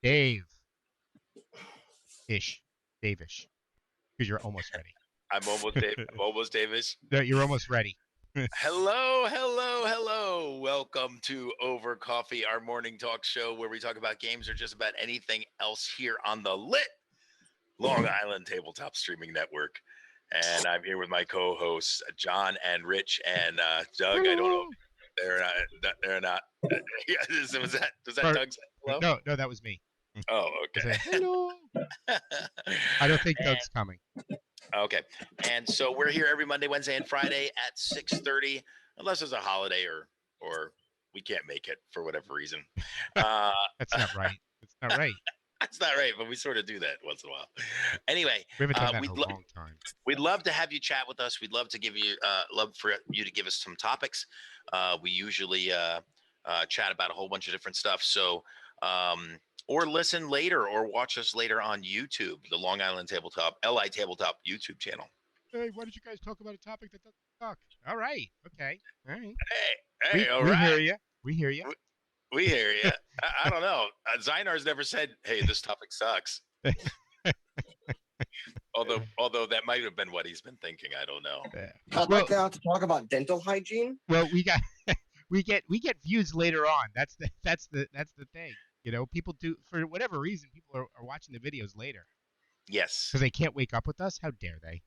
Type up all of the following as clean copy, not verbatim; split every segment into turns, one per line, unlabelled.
Dave-ish. Dave-ish. Because you're almost ready.
I'm almost Davis.
No, you're almost ready.
Hello, hello, hello. Welcome to Over Coffee, our morning talk show where we talk about games or just about anything else here on the LITT Long Island Tabletop Streaming Network. And I'm here with my co-hosts, John and Rich and Doug.
Hello.
I don't know. They're not. Was that Doug say hello?
No, that was me.
Oh, okay.
Hello. I don't think Doug's coming.
Okay. And so we're here every Monday, Wednesday, and Friday at 6:30, unless there's a holiday or we can't make it for whatever reason.
That's not right. That's not right.
That's not right, but we sort of do that once in a while. Anyway,
We haven't done that in a long time.
We'd love to have you chat with us. We'd love to give you love for you to give us some topics. We usually chat about a whole bunch of different stuff. So or listen later or watch us later on YouTube, the Long Island Tabletop, LI Tabletop YouTube channel.
Hey, why don't you guys talk about a topic that doesn't suck? All right. Okay. All right.
Hey, all
we
right.
hear you. We hear you.
We hear you. I don't know. Zynar's never said, "Hey, this topic sucks." although that might have been what he's been thinking. I don't know.
I'd like now to talk about dental hygiene.
Well, we get views later on. That's the thing. You know, people do, for whatever reason, people are watching the videos later.
Yes.
Because they can't wake up with us. How dare they?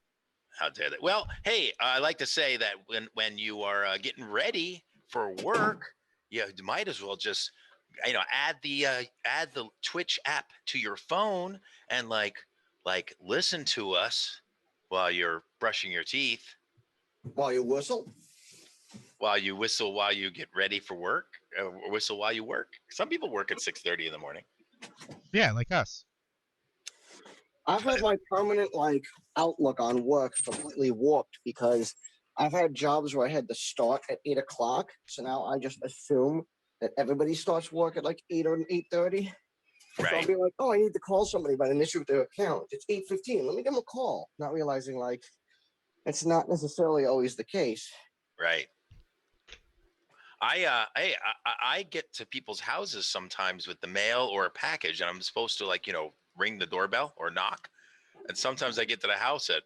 How dare they? Well, hey, I like to say that when you are getting ready for work, you might as well just add the Twitch app to your phone and like listen to us while you're brushing your teeth,
while you whistle,
while you get ready for work, or whistle while you work. Some people work at 6:30 in the morning.
Yeah, like us.
I've had my permanent outlook on work completely warped because I've had jobs where I had to start at 8 o'clock. So now I just assume that everybody starts work at 8 or 8:30.
Right.
So I'll be like, oh, I need to call somebody about an issue with their account. It's 8:15. Let me give them a call. Not realizing it's not necessarily always the case.
Right. I get to people's houses sometimes with the mail or a package, and I'm supposed to ring the doorbell or knock. And sometimes I get to the house at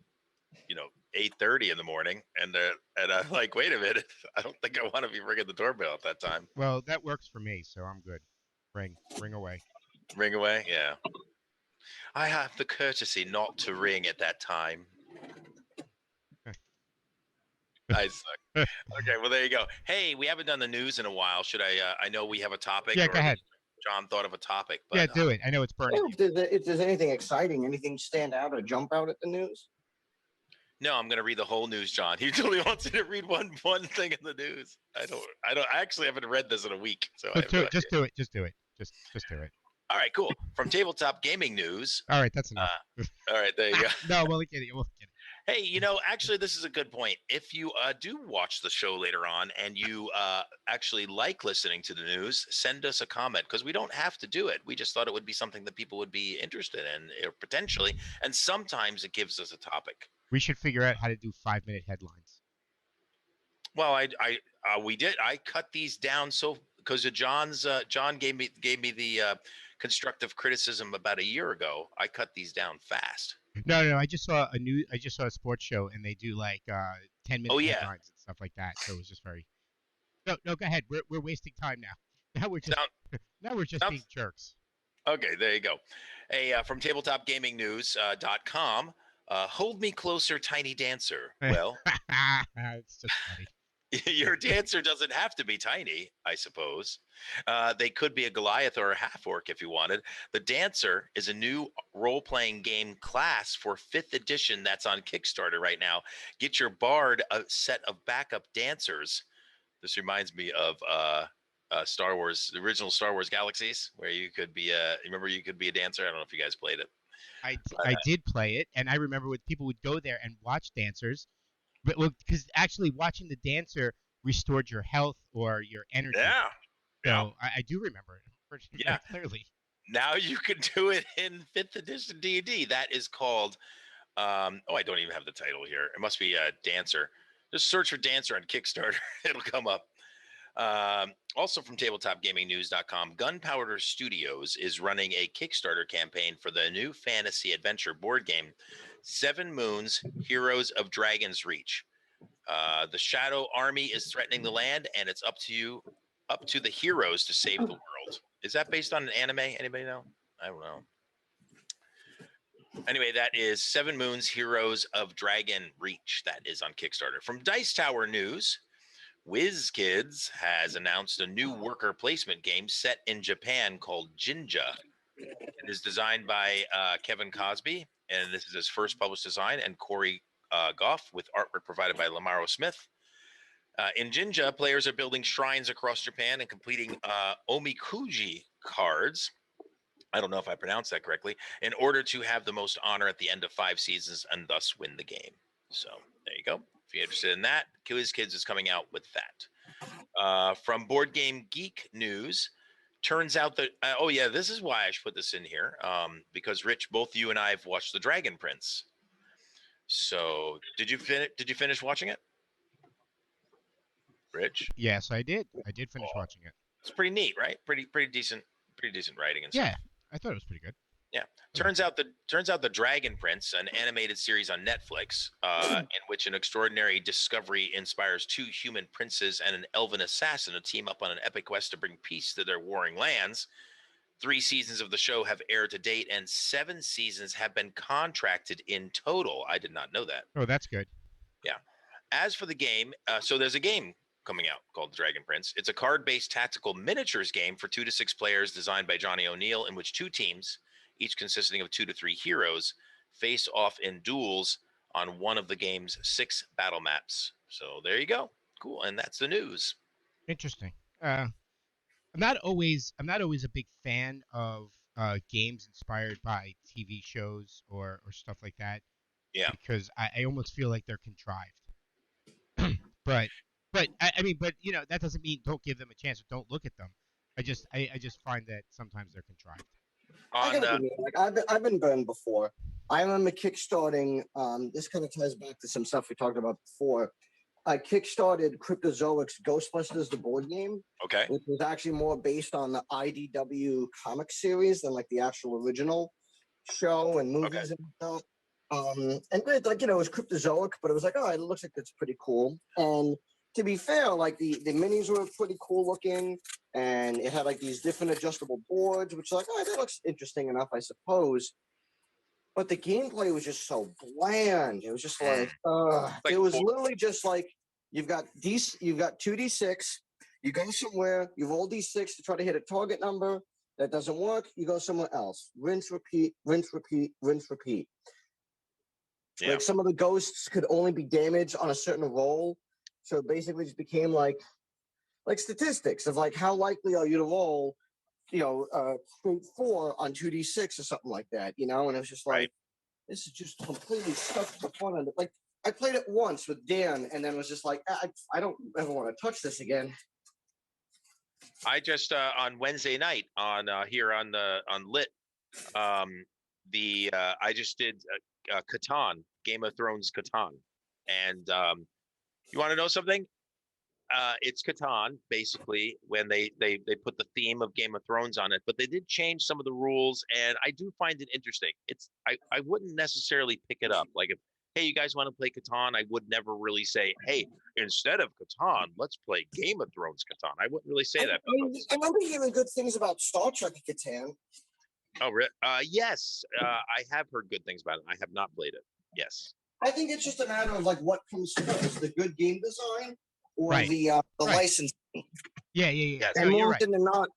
8:30 in the morning, and I'm like, wait a minute, I don't think I want to be ringing the doorbell at that time.
Well, that works for me, so I'm good. Ring away.
Ring away, yeah. I have the courtesy not to ring at that time. I suck. Okay, well there you go. Hey, we haven't done the news in a while. Should I know we have a topic.
Yeah, go ahead.
John thought of a topic. But,
yeah, do it. I know it's burning.
If there's anything exciting, anything stand out or jump out at the news?
No, I'm going to read the whole news, John. He totally wants me to read one thing in the news. I actually haven't read this in a week. So
just do it. Just do it. Just do it.
All right, cool. From Tabletop Gaming News.
All right, that's enough.
All right, there you go.
No, we'll get it.
Hey, actually, this is a good point. If you do watch the show later on and you actually like listening to the news, send us a comment because we don't have to do it. We just thought it would be something that people would be interested in potentially. And sometimes it gives us a topic.
We should figure out how to do 5-minute headlines.
Well, we did. I cut these down because John gave me the constructive criticism about a year ago. I cut these down fast.
No. I just saw a sports show and they do 10-minute headlines and stuff like that. So it was just very. No, go ahead. We're wasting time now. Now we're just being jerks.
Okay, there you go. From tabletopgamingnews.com. Hold me closer, tiny dancer. Well,
it's just funny.
Your dancer doesn't have to be tiny, I suppose. They could be a Goliath or a half-orc if you wanted. The Dancer is a new role-playing game class for 5th edition that's on Kickstarter right now. Get your Bard a set of backup dancers. This reminds me of Star Wars, the original Star Wars Galaxies, where you could be you could be a dancer. I don't know if you guys played it.
I did play it, and I remember when people would go there and watch dancers. But because actually watching the dancer restored your health or your energy.
Yeah.
So I do remember it very clearly.
Now you can do it in 5th edition D&D. That is called, I don't even have the title here. It must be a Dancer. Just search for Dancer on Kickstarter. It'll come up. Also from tabletopgamingnews.com, Gunpowder Studios is running a Kickstarter campaign for the new fantasy adventure board game, 7 Moons Heroes of Dragon's Reach. The Shadow Army is threatening the land, and it's up to the heroes to save the world. Is that based on an anime? Anybody know? I don't know. Anyway, that is 7 Moons Heroes of Dragon Reach. That is on Kickstarter. From Dice Tower News, WizKids has announced a new worker placement game set in Japan called Jinja. It is designed by Kevin Cosby, and this is his first published design, and Corey Goff, with artwork provided by Lamaro Smith. In Jinja, players are building shrines across Japan and completing omikuji cards. I don't know if I pronounced that correctly, in order to have the most honor at the end of 5 seasons and thus win the game. So there you go. If you're interested in that, WizKids is coming out with that. From Board Game Geek News, turns out that this is why I should put this in here, because Rich, both you and I have watched The Dragon Prince. So did you finish watching it, Rich?
Yes, I did. I did finish watching it.
It's pretty neat, right? Pretty decent writing and stuff.
Yeah, I thought it was pretty good.
Yeah. Turns out the Dragon Prince, an animated series on Netflix, in which an extraordinary discovery inspires 2 human princes and an elven assassin to team up on an epic quest to bring peace to their warring lands. 3 seasons of the show have aired to date, and 7 seasons have been contracted in total. I did not know that.
Oh, that's good.
Yeah. As for the game, so there's a game coming out called Dragon Prince. It's a card-based tactical miniatures game for 2 to 6 players, designed by Johnny O'Neill, in which 2 teams, each consisting of 2 to 3 heroes, face off in duels on one of the game's 6 battle maps. So there you go. Cool. And that's the news.
Interesting. I'm not always a big fan of games inspired by TV shows or stuff like that.
Yeah.
Because I almost feel like they're contrived. but you know, that doesn't mean don't give them a chance or don't look at them. I just find that sometimes they're contrived.
I've been burned before. I remember kickstarting. This kind of ties back to some stuff we talked about before. I kickstarted Cryptozoic's Ghostbusters, the board game.
Okay.
Which was actually more based on the IDW comic series than like the actual original show and movies and stuff. And it was Cryptozoic, but it was like, oh, it looks like it's pretty cool. And to be fair, like the minis were pretty cool looking, and it had like these different adjustable boards, which like, oh, that looks interesting enough, I suppose. But the gameplay was just so bland. It was just like it was literally just like you've got 2d6, you go somewhere, you roll d6 to try to hit a target number. That doesn't work, you go somewhere else. Rinse, repeat, rinse, repeat, rinse, repeat. Yeah. Like some of the ghosts could only be damaged on a certain roll. So it basically just became like statistics of like how likely are you to roll, straight 4 on 2d6 or something like that, And it was just like, this is just completely stuck the fun of it. Like I played it once with Dan, and then was just like, I don't ever want to touch this again.
I just on Wednesday night on here on LITT, I just did Catan, Game of Thrones Catan, and you want to know something? It's Catan, basically, when they put the theme of Game of Thrones on it, but they did change some of the rules, and I do find it interesting. I wouldn't necessarily pick it up. Like, if, hey, you guys want to play Catan, I would never really say, hey, instead of Catan, let's play Game of Thrones Catan. I wouldn't really say that.
I remember hearing good things about Star Trek Catan.
Oh, really? Yes, I have heard good things about it. I have not played it. Yes.
I think it's just a matter of like what comes first, the good game design or the licensing.
Yeah.
And more often than not,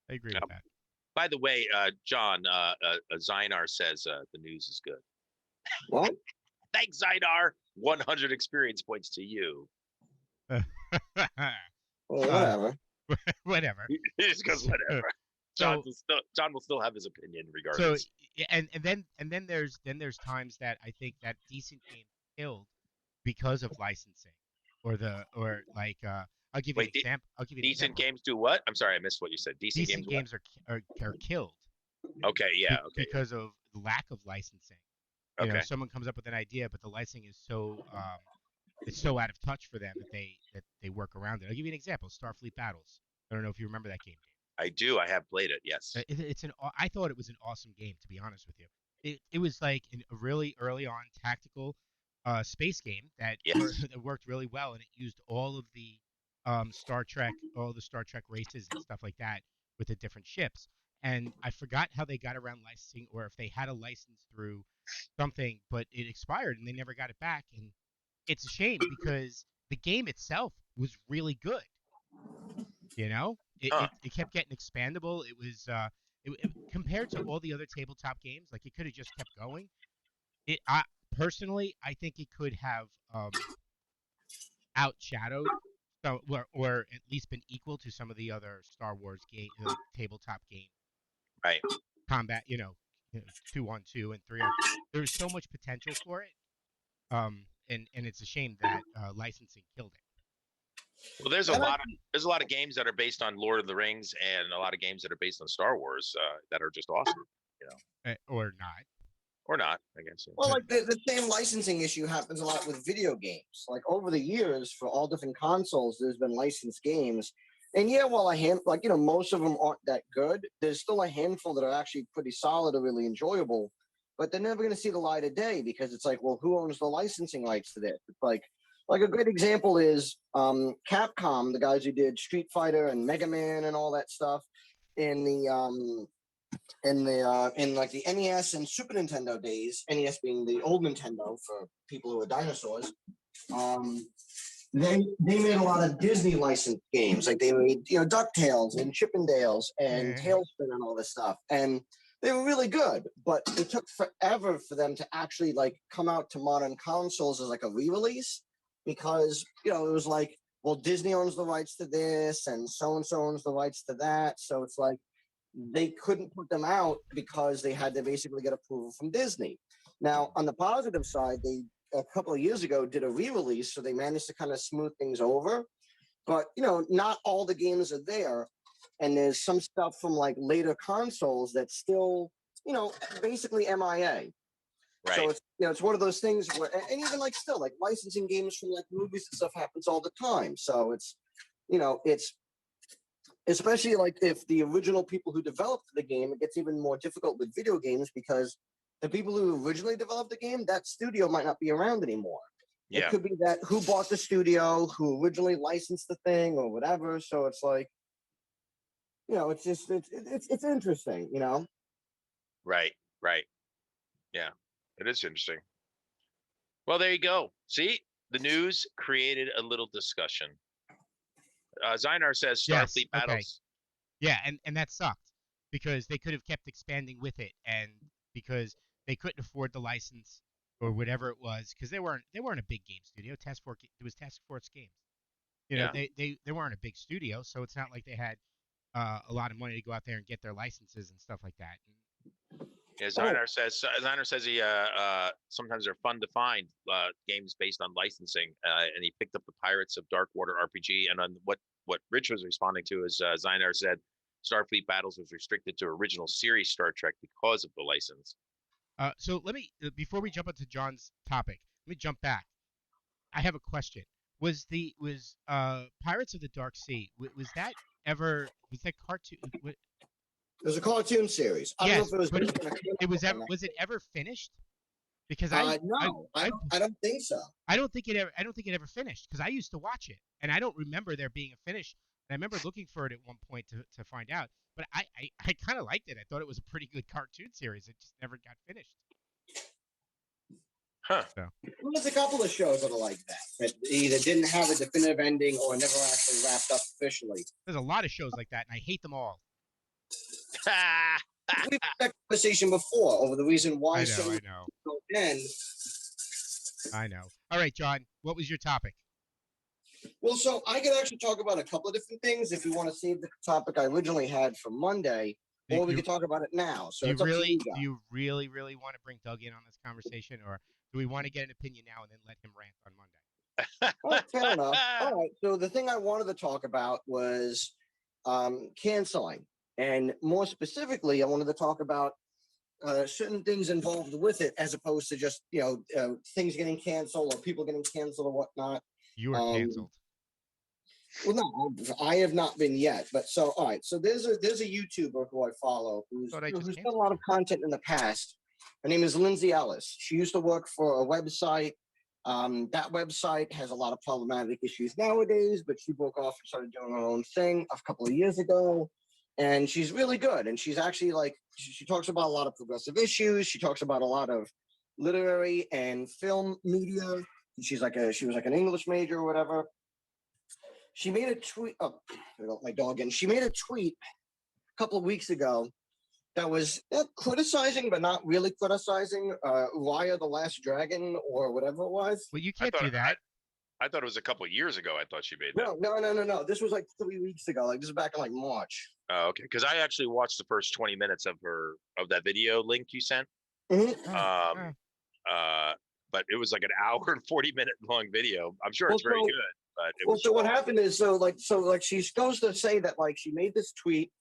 I agree with that.
By the way, John, Zynar says the news is good.
What?
Thanks, Zynar. 100 experience points to you.
Whatever.
Whatever.
He just goes whatever. John will still have his opinion regardless.
So and then there's times that I think that decent game killed because of licensing or I'll give you an example.
Decent games do what? I'm sorry, I missed what you said. Decent
games are killed.
Okay, yeah, okay.
Because of lack of licensing. You know, someone comes up with an idea, but the licensing is so it's so out of touch for them that they work around it. I'll give you an example: Starfleet Battles. I don't know if you remember that game.
I do. I have played it. Yes.
I thought it was an awesome game, to be honest with you. It was like a really early on tactical space game that
Yes.
that worked really well, and it used all of the all the Star Trek races and stuff like that with the different ships. And I forgot how they got around licensing, or if they had a license through something, but it expired and they never got it back. And it's a shame because the game itself was really good. You know, it kept getting expandable. It was compared to all the other tabletop games, like it could have just kept going. I personally, I think it could have outshadowed, or at least been equal to some of the other Star Wars game tabletop game
Right.
combat. 2-on-2 and 3-on. There's so much potential for it, and it's a shame that licensing killed it.
Well, there's a lot of games that are based on Lord of the Rings, and a lot of games that are based on Star Wars that are just awesome.
Or not.
Or not, I guess.
Well, like the same licensing issue happens a lot with video games. Like over the years, for all different consoles, there's been licensed games. And yeah, while most of them aren't that good, there's still a handful that are actually pretty solid or really enjoyable. But they're never going to see the light of day because it's like, well, who owns the licensing rights to this? It's like a great example is Capcom, the guys who did Street Fighter and Mega Man and all that stuff in the in like the NES and Super Nintendo days, NES being the old Nintendo for people who are dinosaurs. They made a lot of Disney licensed games, like they made DuckTales and Chippendales and Tailspin and all this stuff, and they were really good. But it took forever for them to actually like come out to modern consoles as like a re-release because it was like, well, Disney owns the rights to this and so owns the rights to that, so it's like they couldn't put them out because they had to basically get approval from Disney. Now, on the positive side, they a couple of years ago did a re-release, so they managed to kind of smooth things over. But not all the games are there, and there's some stuff from like later consoles that's still basically MIA.
Right.
So it's one of those things where, and even like still like licensing games from like movies and stuff happens all the time. So it's especially like if the original people who developed the game, it gets even more difficult with video games because the people who originally developed the game, that studio might not be around anymore. Yeah. It could be that who bought the studio, who originally licensed the thing or whatever. So it's like, it's just, it's interesting,
Right. Yeah, it is interesting. Well, there you go. See, the news created a little discussion. Zynar says Starfleet Battles. Okay.
Yeah, and that sucked because they could have kept expanding with it, and because they couldn't afford the license or whatever it was, because they weren't a big game studio. It was Task Force Games. They weren't a big studio, so it's not like they had a lot of money to go out there and get their licenses and stuff like that.
Yeah, Zynar says he sometimes they're fun to find games based on licensing, and he picked up the Pirates of Darkwater RPG. And on what Rich was responding to is Zynar said Starfleet Battles was restricted to original series Star Trek because of the license.
So let me before we jump into John's topic, let me jump back. I have a question. Was Pirates of the Dark Sea was that cartoon?
It was a cartoon series. I don't know if it was.
Was it ever finished? Because
I don't think so.
I don't think it ever finished because I used to watch it and I don't remember there being a finish. And I remember looking for it at one point to find out. But I kind of liked it. I thought it was a pretty good cartoon series. It just never got finished.
Huh.
So.
Well, there's a couple of shows that are like that either didn't have a definitive ending or never actually wrapped up officially.
There's a lot of shows like that, and I hate them all.
We've had that conversation before over the reason why
I know. All right, John, what was your topic?
Well, so I could actually talk about a couple of different things if you want to save the topic I originally had for Monday, or we could talk about it now. So
do you really want to bring Doug in on this conversation, or do we want to get an opinion now and then let him rant on Monday?
Oh, fair enough. All right. So the thing I wanted to talk about was canceling. And more specifically, I wanted to talk about certain things involved with it, as opposed to just things getting canceled or people getting canceled or whatnot.
You are canceled.
Well, no, I have not been yet. But so, all right. So there's a YouTuber who I follow who's who's done a lot of content in the past. Her name is Lindsay Ellis. She used to work for a website. That website has a lot of problematic issues nowadays, but she broke off and started doing her own thing a couple of years ago. And she's really good. And she's actually like, she talks about a lot of progressive issues. She talks about a lot of literary and film media. She was like an English major or whatever. She made a tweet. Oh, my dog. And she made a tweet a couple of weeks ago that was criticizing, but not really criticizing Raya the Last Dragon or whatever it was.
Well, you can't do that.
I thought it was a couple of years ago. I thought she made that.
No. This was like 3 weeks ago. Like, this is back in like March.
Oh, okay. Because I actually watched the first 20 minutes of that video link you sent.
Mm-hmm.
But it was like an hour and 40-minute long video. I'm sure it's very good. But
so what happened is so she goes to say that like she made this tweet.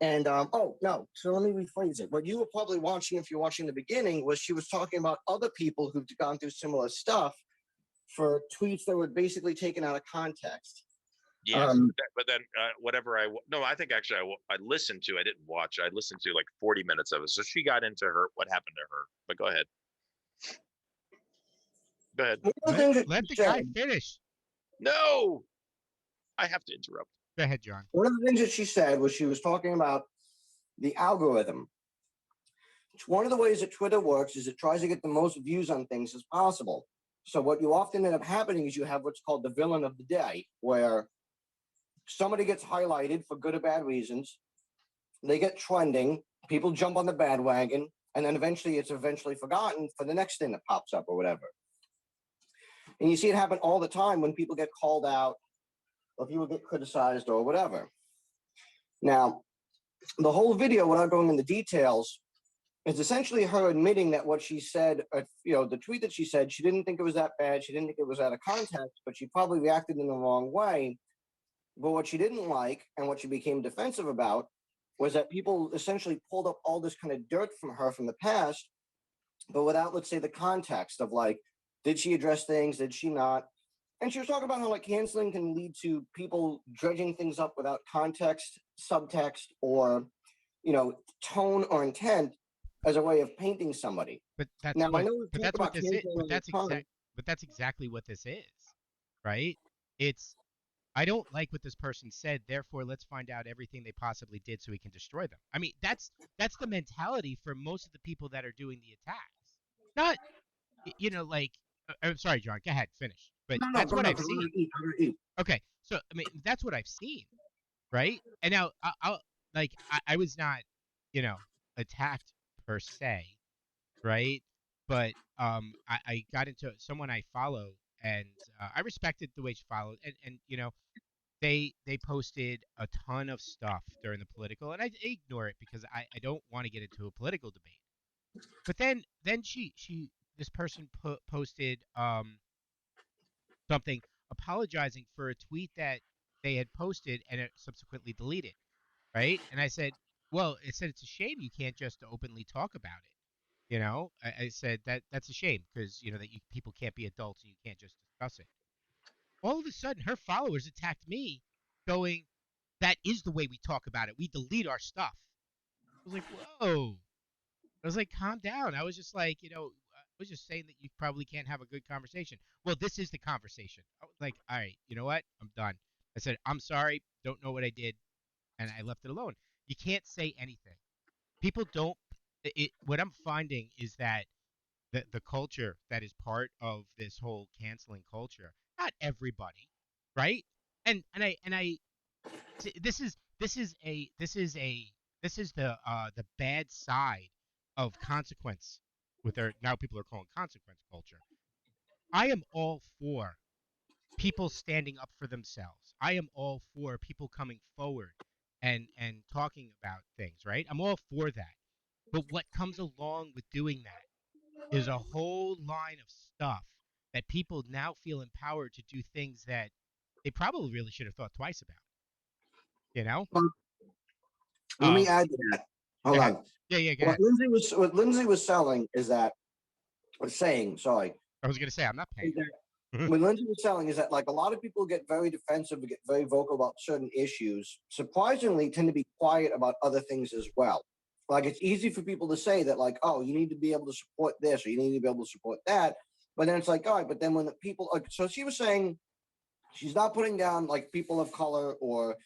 And so let me rephrase it. What you were probably watching, if you're watching the beginning, was she was talking about other people who've gone through similar stuff for tweets that were basically taken out of context.
Yeah, but then I think actually I listened to. I didn't watch. I listened to like 40 minutes of it. So she got into what happened to her. But go ahead.
Let the guy finish.
No, I have to interrupt.
Go ahead, John.
One of the things that she said was she was talking about the algorithm. One of the ways that Twitter works is it tries to get the most views on things as possible. So what you often end up happening is you have what's called the villain of the day, where somebody gets highlighted for good or bad reasons. They get trending. People jump on the bandwagon, and then it's eventually forgotten for the next thing that pops up or whatever. And you see it happen all the time when people get called out or people get criticized or whatever. Now, the whole video, without going into details, is essentially her admitting that what she said, the tweet that she said, she didn't think it was that bad. She didn't think it was out of context, but she probably reacted in the wrong way. But what she didn't like and what she became defensive about was that people essentially pulled up all this kind of dirt from her from the past, but without, let's say, the context of like, did she address things? Did she not? And she was talking about how like canceling can lead to people dredging things up without context, subtext, or tone or intent as a way of painting somebody.
But that's what this is. But that's exactly what this is, right? It's I don't like what this person said, therefore let's find out everything they possibly did so we can destroy them. I mean, that's the mentality for most of the people that are doing the attacks. Not like I'm sorry, John, go ahead, finish. But that's what I've seen. Okay, so I mean, that's what I've seen, right? And now I was not, attacked per se, right? But I got into someone I follow, and I respected the way she followed, and they posted a ton of stuff during the political, and I ignore it because I don't want to get into a political debate. But then this person posted something apologizing for a tweet that they had posted and it subsequently deleted, right? And I said, well, it said it's a shame you can't just openly talk about it. I said that's a shame because that people can't be adults and you can't just discuss it. All of a sudden, her followers attacked me, going, "That is the way we talk about it. We delete our stuff." I was like, "Whoa!" I was like, "Calm down." I was just like, I was just saying that you probably can't have a good conversation. Well, this is the conversation. I was like, all right, you know what? I'm done. I said, I'm sorry, don't know what I did, and I left it alone. You can't say anything. People don't. What I'm finding is that the culture that is part of this whole canceling culture, not everybody, right? And I this is the bad side of consequence with our now people are calling consequence culture. I am all for people standing up for themselves. I am all for people coming forward and talking about things, right? I'm all for that. But what comes along with doing that is a whole line of stuff that people now feel empowered to do things that they probably really should have thought twice about.
Let me add to that. Hold on.
Yeah.
What Lindsay was saying is that
I was going to say I'm not paying.
what Lindsay was telling is that like a lot of people get very defensive and get very vocal about certain issues. Surprisingly, tend to be quiet about other things as well. Like it's easy for people to say that like, oh, you need to be able to support this or you need to be able to support that. But then it's like, all right, but then when the people, like, so she was saying she's not putting down like people of color or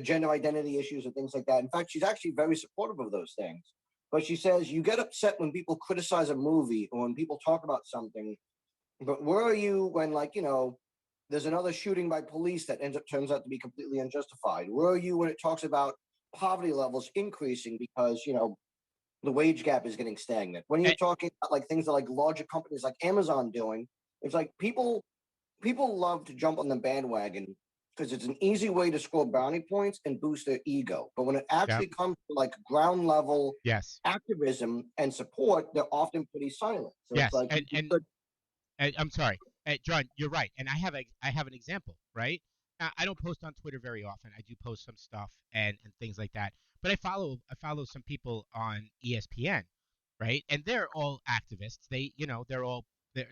gender identity issues and things like that. In fact, she's actually very supportive of those things. But she says you get upset when people criticize a movie or when people talk about something. But where are you when there's another shooting by police that turns out to be completely unjustified? Where are you when it talks about poverty levels increasing because the wage gap is getting stagnant? When you're talking about like things that like larger companies like Amazon doing, it's like people love to jump on the bandwagon because it's an easy way to score brownie points and boost their ego. But when it actually comes to like ground level activism and support, they're often pretty silent. So it's like
and I'm sorry, John, you're right, and I have an example, right? Now, I don't post on Twitter very often. I do post some stuff and things like that, but I follow some people on ESPN, right? And they're all activists. They're all there,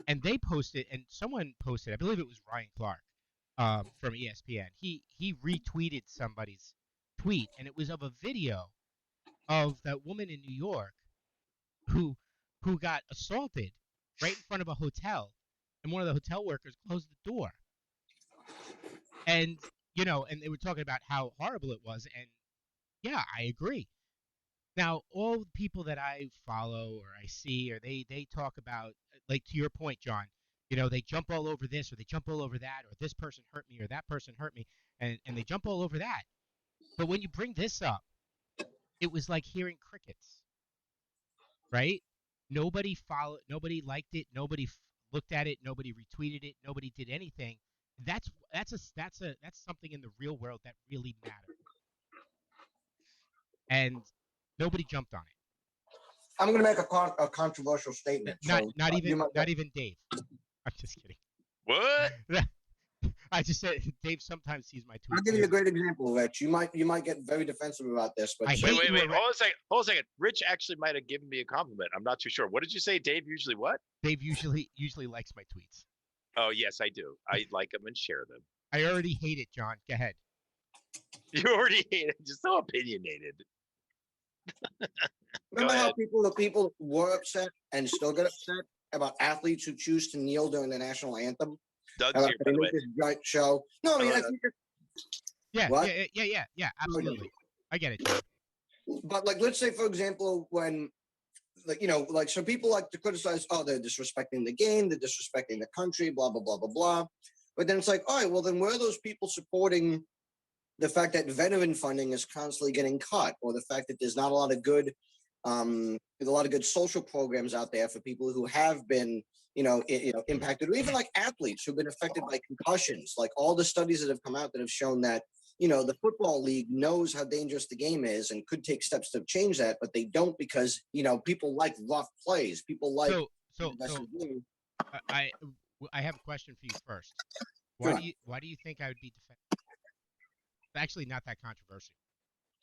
and they posted, and someone posted, I believe it was Ryan Clark, from ESPN. He retweeted somebody's tweet, and it was of a video of that woman in New York who who got assaulted right in front of a hotel, and one of the hotel workers closed the door. And and they were talking about how horrible it was, and yeah, I agree. Now, all the people that I follow or I see, or they talk about, like to your point, John, they jump all over this or they jump all over that, or this person hurt me or that person hurt me, and they jump all over that. But when you bring this up, it was like hearing crickets, right? Nobody liked it, nobody looked at it, nobody retweeted it, nobody did anything. That's something in the real world that really matters, and nobody jumped on it.
I'm going to make a controversial statement.
Not even Dave. I'm just kidding.
What?
I just said Dave sometimes sees my tweets.
I'll give you a great example, Rich. You might get very defensive about this, but
wait. Hold a second. Rich actually might have given me a compliment. I'm not too sure. What did you say? Dave usually what?
Dave usually likes my tweets.
Oh yes, I do. I like them and share them.
I already hate it, John. Go ahead.
You already hate it. Just so opinionated.
Remember how people were upset and still get upset about athletes who choose to kneel during the national anthem?
Doug's here, by the way.
This great show. No, I mean,
yeah, absolutely. I get it, John.
But like, let's say, for example, when so people like to criticize, oh, they're disrespecting the game, they're disrespecting the country, blah, blah, blah, blah, blah. But then it's like, all right, well, then where are those people supporting the fact that veteran funding is constantly getting cut, or the fact that there's not a lot of good social programs out there for people who have been, impacted, or even like athletes who've been affected by concussions? Like all the studies that have come out that have shown that the football league knows how dangerous the game is and could take steps to change that, but they don't because people like rough plays. People like.
I have a question for you first. Why do you think I would be defending? It's actually not that controversial.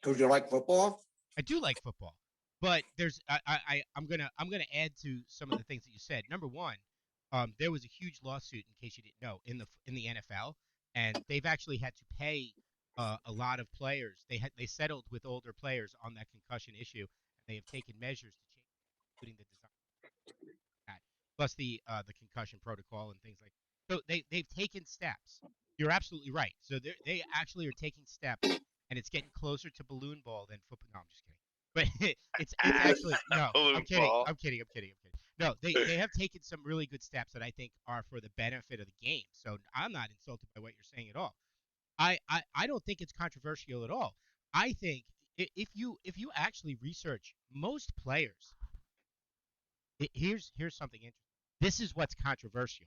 Because you like football?
I do like football, but I'm gonna add to some of the things that you said. Number one, there was a huge lawsuit, in case you didn't know, in the NFL, and they've actually had to pay a lot of players. They settled with older players on that concussion issue, and they have taken measures to change, including the design, that, plus the concussion protocol and things like that. So they've taken steps. You're absolutely right. So they actually are taking steps, and it's getting closer to balloon ball than football. No, I'm just kidding. But it's actually no. I'm kidding. No, they have taken some really good steps that I think are for the benefit of the game. So I'm not insulted by what you're saying at all. I don't think it's controversial at all. I think if you actually research most players, here's something interesting. This is what's controversial.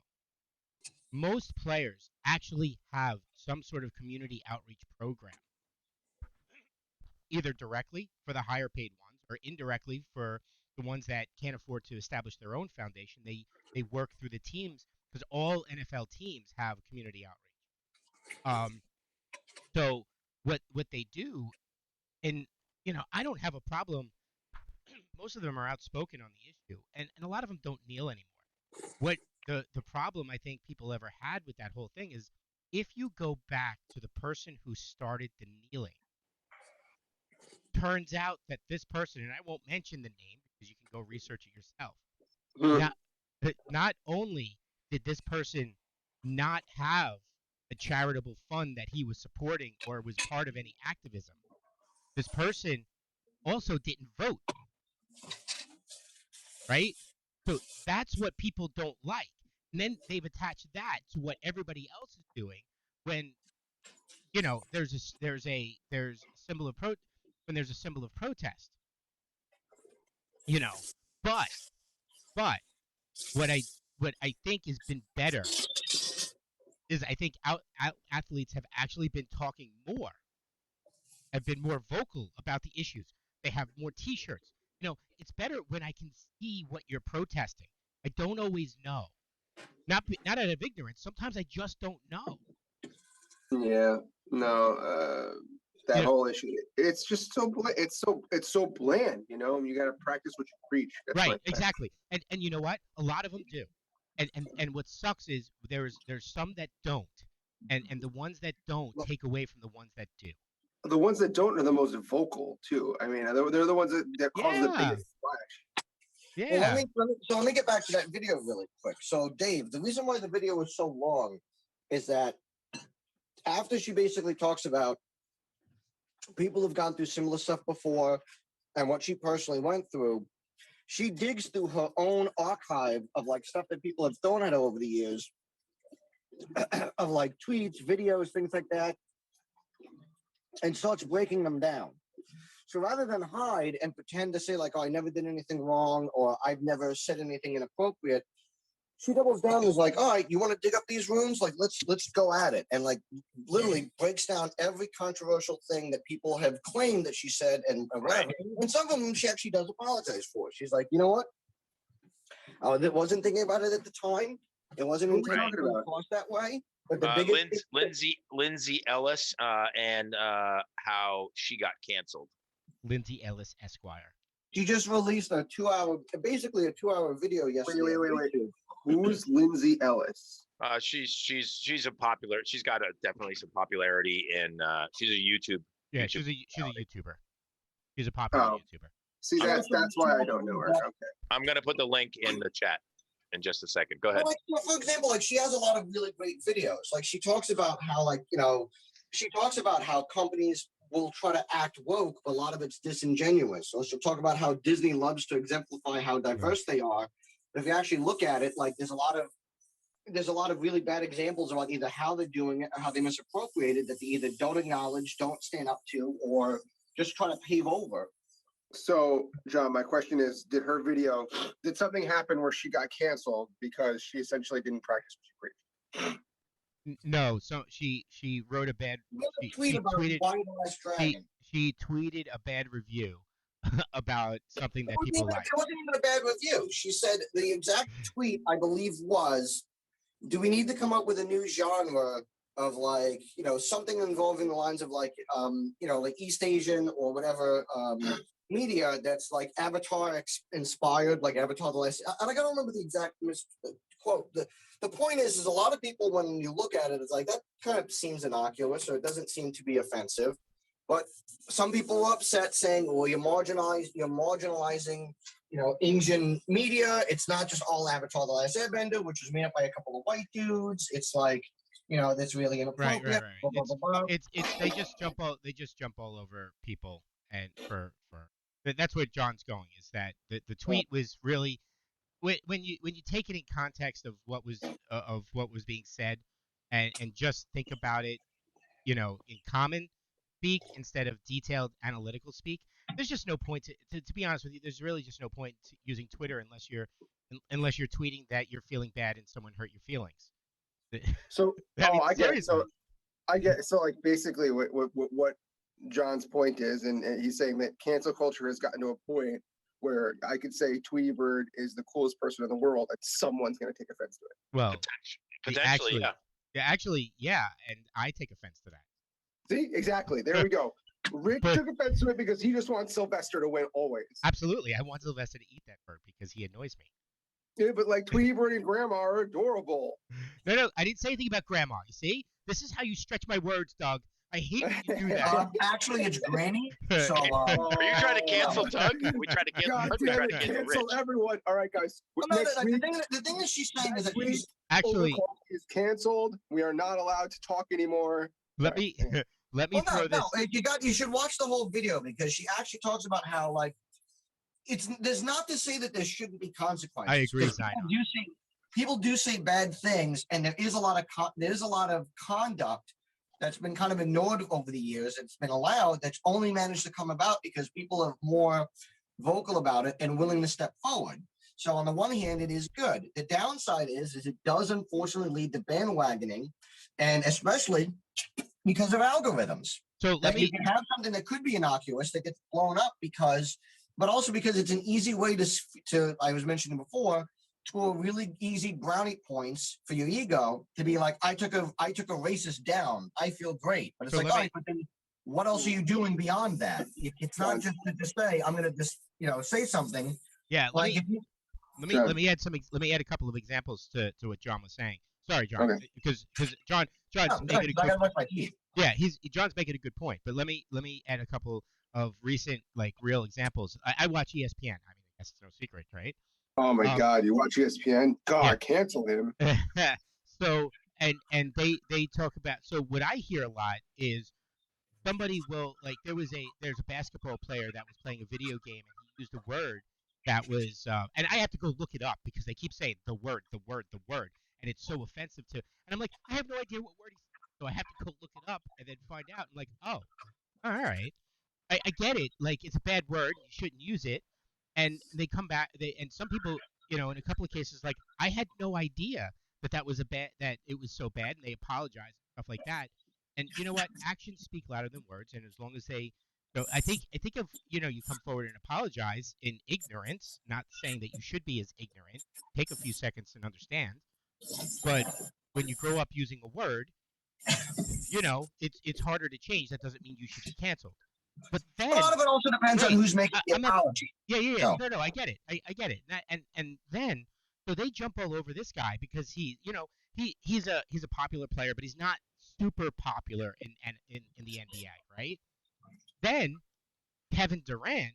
Most players actually have some sort of community outreach program, either directly for the higher paid ones or indirectly for the ones that can't afford to establish their own foundation. They work through the teams, because all NFL teams have community outreach. So what they do, and I don't have a problem. Most of them are outspoken on the issue, and a lot of them don't kneel anymore. the problem I think people ever had with that whole thing is if you go back to the person who started the kneeling, turns out that this person, and I won't mention the name because you can go research it yourself. Not not only did this person not have a charitable fund that he was supporting or was part of any activism, this person also didn't vote, right? So that's what people don't like. And then they've attached that to what everybody else is doing when there's a symbol of when there's a symbol of protest, you know. But but what I think has been better is I think athletes have actually been talking more, have been more vocal about the issues. They have more T-shirts. It's better when I can see what you're protesting. I don't always know. Not out of ignorance. Sometimes I just don't know.
Yeah, no, that whole issue. It's just so it's so bland. You got to practice what you preach. That's
right, exactly. And you know what? A lot of them do. And what sucks is there's some that don't, and the ones that don't take away from the ones that do.
The ones that don't are the most vocal too. I mean, they're the ones that cause the biggest splash.
Yeah.
Well, let me get back to that video really quick. So, Dave, the reason why the video was so long is that after she basically talks about people have gone through similar stuff before and what she personally went through, she digs through her own archive of like stuff that people have thrown at her over the years of like tweets, videos, things like that, and starts breaking them down. So rather than hide and pretend to say like, oh, I never did anything wrong or I've never said anything inappropriate, she doubles down and is like, all right, you want to dig up these rooms? Like, let's go at it. And like literally breaks down every controversial thing that people have claimed that she said and whatever. And some of them she actually does apologize for. She's like, you know what? I wasn't thinking about it at the time. It wasn't intended to cross that way. But the biggest
Lindsay Ellis and how she got canceled.
Lindsay Ellis Esquire.
She just released a 2-hour video yesterday.
Wait. Who's Lindsay Ellis?
She's a popular. She's got definitely some popularity in. She's a YouTube.
Yeah, she's a YouTuber. She's a popular YouTuber.
See, that's why I don't know her. Okay.
I'm gonna put the link in the chat in just a second. Go ahead.
Well, for example, like she has a lot of really great videos. Like she talks about how she talks about how companies will try to act woke, but a lot of it's disingenuous. So she'll talk about how Disney loves to exemplify how diverse they are. But if you actually look at it, like there's a lot of really bad examples about either how they're doing it or how they misappropriated that they either don't acknowledge, don't stand up to, or just try to pave over.
So, John, my question is, did something happen where she got canceled because she essentially didn't practice what she preached?
No, so she wrote a bad she tweeted a bad review about something that people like.
It wasn't even a bad review. She said the exact tweet, I believe, was, do we need to come up with a new genre of like, something involving the lines of like, like East Asian or whatever media that's like Avatar inspired, like Avatar the Last. And I don't remember the exact quote. The point is a lot of people, when you look at it, it's like that kind of seems innocuous or it doesn't seem to be offensive. But some people are upset saying, well, you're marginalizing, Asian media. It's not just all Avatar the Last Airbender, which was made up by a couple of white dudes. It's like, that's really inappropriate.
Right.
Blah, blah, blah, blah.
It's they just jump all over people, and for that's what John's going is that the tweet was really when you take it in context of what was being said, and just think about it, in common speak instead of detailed analytical speak. There's just no point to be honest with you. There's really just no point to using Twitter unless you're tweeting that you're feeling bad and someone hurt your feelings.
So I get it. So like basically what John's point is, and he's saying that cancel culture has gotten to a point where I could say Tweety Bird is the coolest person in the world, and someone's going to take offense to it.
Well,
potentially, yeah.
Yeah, actually, yeah, and I take offense to that.
See, exactly. There we go. Rick took offense to it because he just wants Sylvester to win always.
Absolutely, I want Sylvester to eat that bird because he annoys me.
Yeah, but like Tweeber and Grandma are adorable.
No, I didn't say anything about Grandma. You see, this is how you stretch my words, Doug. I hate when you do that.
Actually, it's Granny. So,
are you trying to cancel Doug? Are we trying to cancel
God
Doug?
damn
Trying
it,
to cancel
cancel
Rich?
everyone. All right, guys. Next week,
the thing that she's saying is that
week,
she's
Actually,
is canceled. We are not allowed to talk anymore.
let me let me throw this.
You should watch the whole video because she actually talks about how like there's not to say that there shouldn't be consequences.
I agree,
People do say bad things, and there is a lot of conduct that's been kind of ignored over the years. It's been allowed that's only managed to come about because people are more vocal about it and willing to step forward. So on the one hand, it is good. The downside is it does unfortunately lead to bandwagoning, and especially because of algorithms.
So
you can have something that could be innocuous that gets blown up but also because it's an easy way to I was mentioning before, to a really easy brownie points for your ego to be like, I took a racist down. I feel great. But it's all right, but then what else are you doing beyond that? It's not just to say, I'm going to just, say something.
Yeah. Let me add a couple of examples to what John was saying. Sorry, John, because John's making a good. Yeah, John's making a good point. But let me add a couple of recent real examples. I watch ESPN. I mean, that's no secret, right?
Oh my God, you watch ESPN? God, yeah. Cancel him.
So and they talk about. So what I hear a lot is somebody will there's a basketball player that was playing a video game and he used a word that was and I have to go look it up because they keep saying the word, and it's so offensive to. And I'm like, I have no idea what word he said, so I have to go look it up and then find out. I'm like, oh, all right, I get it. It's a bad word, you shouldn't use it. And they come back. And some people, in a couple of cases, I had no idea that was that it was so bad, and they apologize and stuff like that. And you know what? Actions speak louder than words, and as long as they, I think if you come forward and apologize in ignorance, not saying that you should be as ignorant. Take a few seconds and understand. But when you grow up using a word, it's harder to change. That doesn't mean you should be canceled. But then
a lot of it also depends on who's making the apology.
Yeah. No, I get it. I get it. And then so they jump all over this guy because he's a popular player, but he's not super popular in the NBA, right? Then Kevin Durant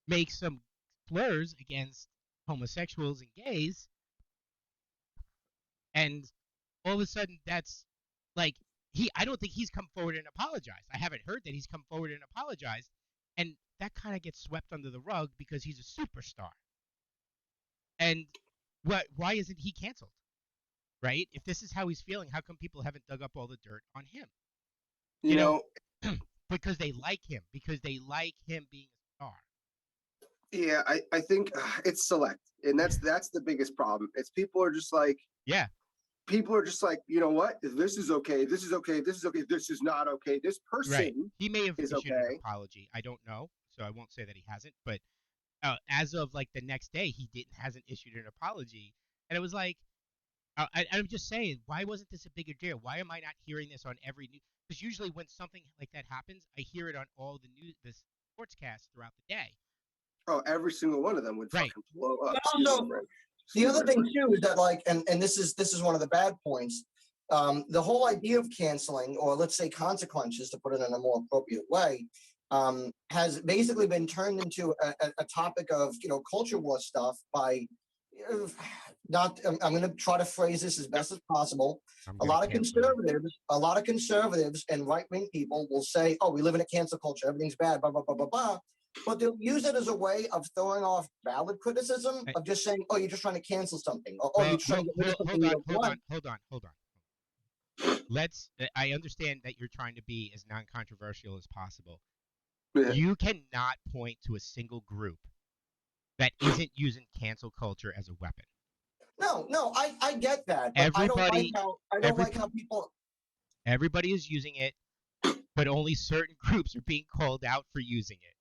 makes some slurs against homosexuals and gays, and all of a sudden that's I don't think he's come forward and apologized. I haven't heard that he's come forward and apologized. And that kind of gets swept under the rug because he's a superstar. And why isn't he canceled? Right? If this is how he's feeling, how come people haven't dug up all the dirt on him?
You know,
because they like him. Because they like him being a star.
Yeah, I think it's select. And that's the biggest problem. It's people are just like,
yeah.
People are just like, you know what? This is okay. This is okay. This is okay. This is not okay. This person
right. He may have
issued
an apology. I don't know, so I won't say that he hasn't. But as of the next day, he hasn't issued an apology, and it was I'm just saying, why wasn't this a bigger deal? Why am I not hearing this on every news? Because usually when something like that happens, I hear it on all the sportscasts throughout the day.
Oh, every single one of them would fucking blow up.
The other thing too is that and this is one of the bad points. The whole idea of canceling, or let's say consequences, to put it in a more appropriate way, has basically been turned into a topic of culture war stuff by I'm going to try to phrase this as best as possible. A lot of conservatives and right-wing people will say, "Oh, we live in a cancel culture. Everything's bad." Blah blah blah blah blah. But they'll use it as a way of throwing off valid criticism of just saying, "Oh, you're just trying to cancel something." Or, you're trying to get rid of something.
Hold on. I understand that you're trying to be as non-controversial as possible. Yeah. You cannot point to a single group that isn't using cancel culture as a weapon.
No, I get that. But I don't like how people.
Everybody is using it, but only certain groups are being called out for using it.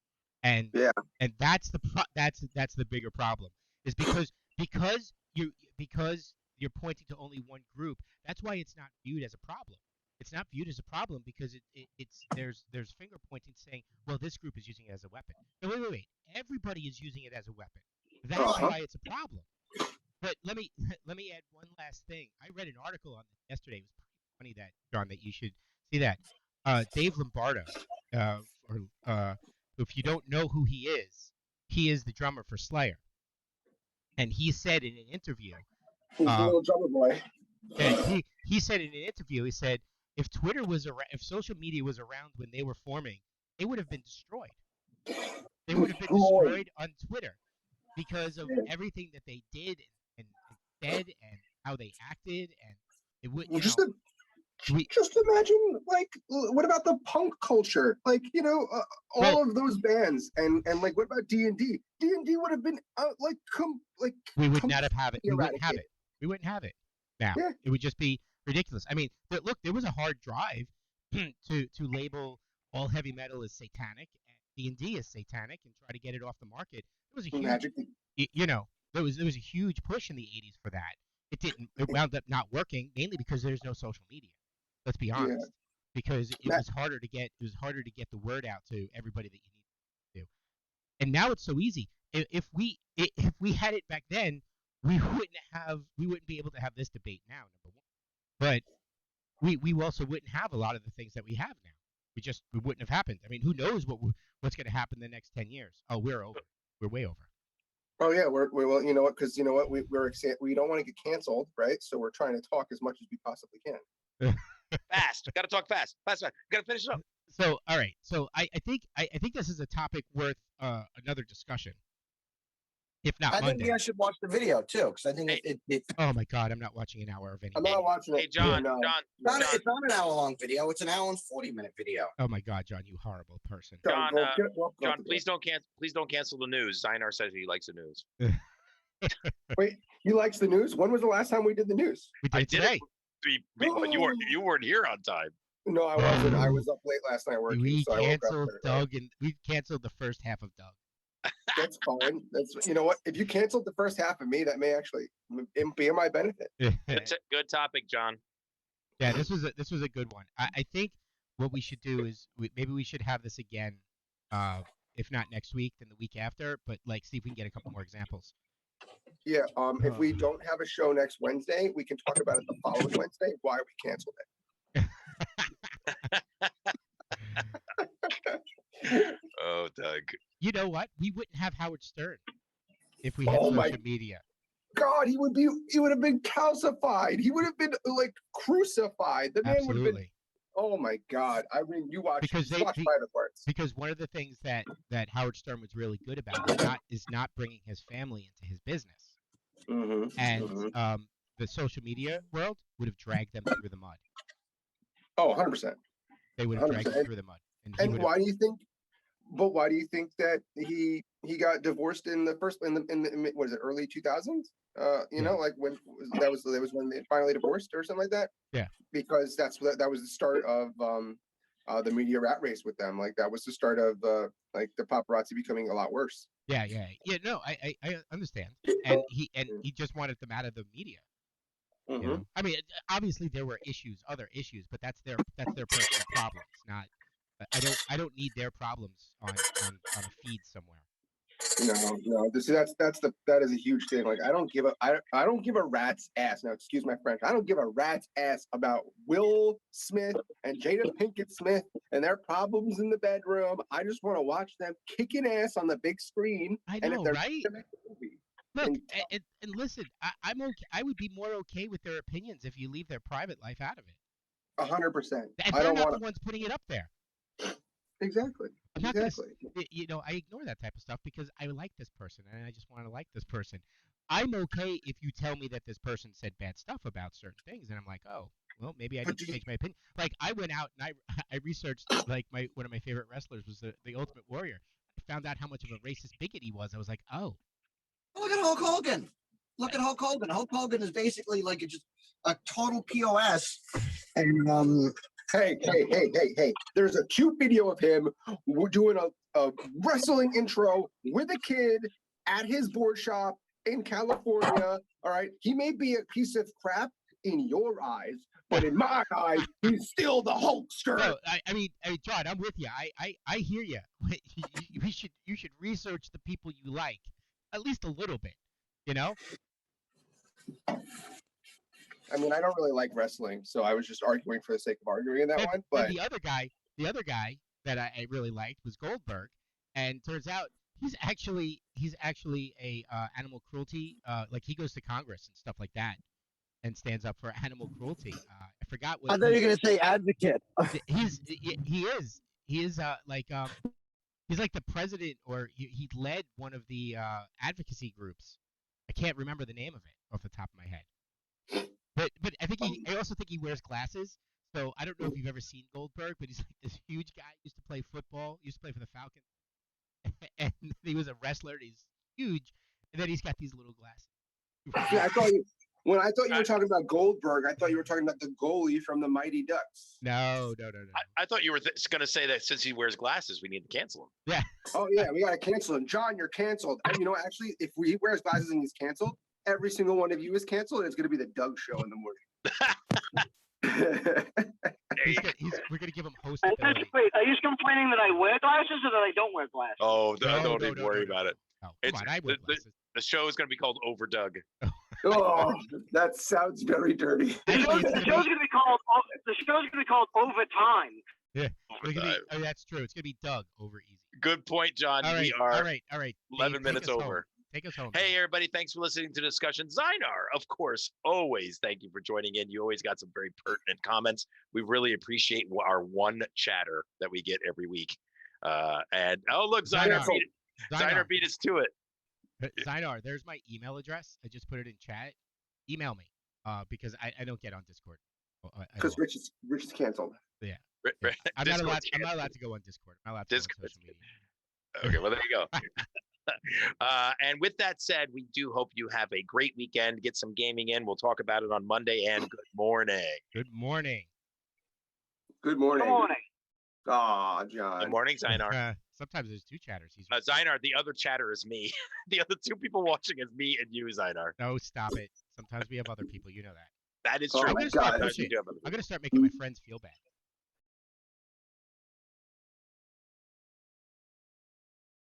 And that's the bigger problem, is because you're pointing to only one group. That's why it's not viewed as a problem. It's not viewed as a problem because there's finger pointing saying, well, this group is using it as a weapon. No, wait. Everybody is using it as a weapon. That's why it's a problem. But let me let me add one last thing. I read an article on this yesterday. It was pretty funny that John that you should see that. Dave Lombardo, or if you don't know who he is the drummer for Slayer, and he said in an interview,
He's the little drummer boy.
yeah, he said in an interview, he said if Twitter was around, if social media was around when they were forming, they would have been destroyed. They would have been destroyed on Twitter because of everything that they did and said and how they acted, and it would, you
Just
know,
just imagine, like, what about the punk culture? Like, all of those bands, and like, what about D&D? D&D would have been
we would not have it. We wouldn't have
eradicated.
it. We wouldn't have it now.
Yeah.
It would just be ridiculous. I mean, look, there was a hard drive to label all heavy metal as satanic and D&D as satanic and try to get it off the market. It was a huge, there was a huge push in the 80s for that. It wound up not working, mainly because there's no social media. Let's be honest, because it was harder to get the word out to everybody that you need to. And now it's so easy. If we had it back then, we wouldn't be able to have this debate now. Number one, but we also wouldn't have a lot of the things that we have now. We wouldn't have happened. I mean, who knows what's going to happen in the next 10 years? Oh, we're over. We're way over.
Oh yeah, well, you know what? Because you know what, we don't want to get canceled, right? So we're trying to talk as much as we possibly can.
Fast. Got to talk fast. Got to finish it up.
So, all right. So I think this is a topic worth another discussion. If not Monday.
I think you guys should watch the video too, because I think it.
Oh my God, I'm not watching an hour of any.
I'm not watching it.
Hey, John.
It's not an hour-long video. It's an hour and 40-minute video.
Oh my God, John, you horrible person.
John, please don't cancel the news. Zinar says he likes the news.
Wait, he likes the news? When was the last time we did the news?
We did today.
You weren't here on time.
No, I wasn't. I was up late last night working.
We
so
canceled Doug, and we canceled the first half of Doug.
That's fine. You know what? If you canceled the first half of me, that may actually be in my benefit.
Good topic, John.
Yeah, this was a good one. I think what we should do is maybe we should have this again, if not next week, then the week after. But like, see if we can get a couple more examples.
Yeah. If we don't have a show next Wednesday, we can talk about it the following Wednesday. Why we canceled it.
Oh, Doug.
You know what? We wouldn't have Howard Stern if we had social media.
God, he would have been calcified. He would have been like crucified. The man would have been. Oh my God! I mean, you watch Private Parts.
Because one of the things that Howard Stern was really good about is not bringing his family into his business.
Mm-hmm,
and the social media world would have dragged them through the mud.
Oh, 100%.
They would have dragged them through the mud.
And why do you think? But why do you think that he got divorced in the what is it, early 2000s? Like when that was when they finally divorced or something like that.
Yeah.
Because that was the start of the media rat race with them. Like that was the start of like the paparazzi becoming a lot worse.
Yeah. No, I understand. And he just wanted them out of the media.
Mm-hmm.
You know? I mean, obviously there were other issues, but that's their personal problems. Not, I don't need their problems on a feed somewhere.
No. That is a huge thing. Like I don't give a rat's ass. Now, excuse my French. I don't give a rat's ass about Will Smith and Jada Pinkett Smith and their problems in the bedroom. I just want to watch them kicking ass on the big screen.
I know, right? Look, and listen, I'm okay. I would be more okay with their opinions if you leave their private life out of it.
100%.
And they're not the ones putting it up there.
Exactly.
I ignore that type of stuff because I like this person and I just want to like this person. I'm okay if you tell me that this person said bad stuff about certain things, and I'm like, oh, well, maybe I need to change my opinion. Like I went out and I researched like one of my favorite wrestlers was the Ultimate Warrior. I found out how much of a racist bigot he was. I was like, oh.
Look at Hulk Hogan. Look at Hulk Hogan. Hulk Hogan is basically like just a total POS. And
Hey. There's a cute video of him doing a wrestling intro with a kid at his board shop in California. All right. He may be a piece of crap in your eyes, but in my eyes, he's still the Hulkster.
No, I mean, John, I'm with you. I hear you. You should research the people you like, at least a little bit, you know?
I mean, I don't really like wrestling, so I was just arguing for the sake of arguing in that one. But
the other guy that I really liked was Goldberg, and turns out he's actually a animal cruelty. Like he goes to Congress and stuff like that, and stands up for animal cruelty. I forgot what.
I thought you were gonna say advocate.
He is he's like the president, or he led one of the advocacy groups. I can't remember the name of it off the top of my head. But I also think he wears glasses. So I don't know if you've ever seen Goldberg, but he's like this huge guy. Used to play football. Used to play for the Falcons, and he was a wrestler. And he's huge, and then he's got these little glasses.
Yeah, when I thought you were talking about Goldberg, I thought you were talking about the goalie from the Mighty Ducks.
No.
I thought you were going to say that since he wears glasses, we need to cancel him.
Yeah.
Oh yeah, we gotta cancel him. John, you're canceled. And you know, actually, if he wears glasses and he's canceled, every single one of you is canceled, and it's gonna be the Doug Show in the morning.
We're gonna give him host.
Wait, are you complaining that I wear glasses or that I don't wear glasses?
Oh, don't even worry about it.
Oh, come on, I wear glasses.
The show is going to be called Over Doug.
Oh, that sounds very dirty.
The show's gonna be called Overtime.
Yeah, that's true. It's gonna be Doug over easy.
Good point, John.
All right,
we are
all right.
11 minutes over.
Take us home.
Hey, everybody. Thanks for listening to Discussion. Zynar, of course, always thank you for joining in. You always got some very pertinent comments. We really appreciate our one chatter that we get every week. Look, Zynar beat us to it.
Zynar, there's my email address. I just put it in chat. Email me because I don't get on Discord.
Because Rich is canceled.
Yeah.
Right.
I'm not allowed to go on Discord. I'm not allowed to go on social media.
Okay, well, there you go. And with that said, we do hope you have a great weekend. Get some gaming in. We'll talk about it on Monday. And good morning.
Good morning.
Good morning.
Good morning.
Aw, John.
Good morning, Zynar.
Sometimes there's two chatters.
Zynar, the other chatter is me. The other two people watching is me and you, Zynar.
No, stop it. Sometimes we have other people. You know that.
That is true.
I'm going to start making my friends feel bad.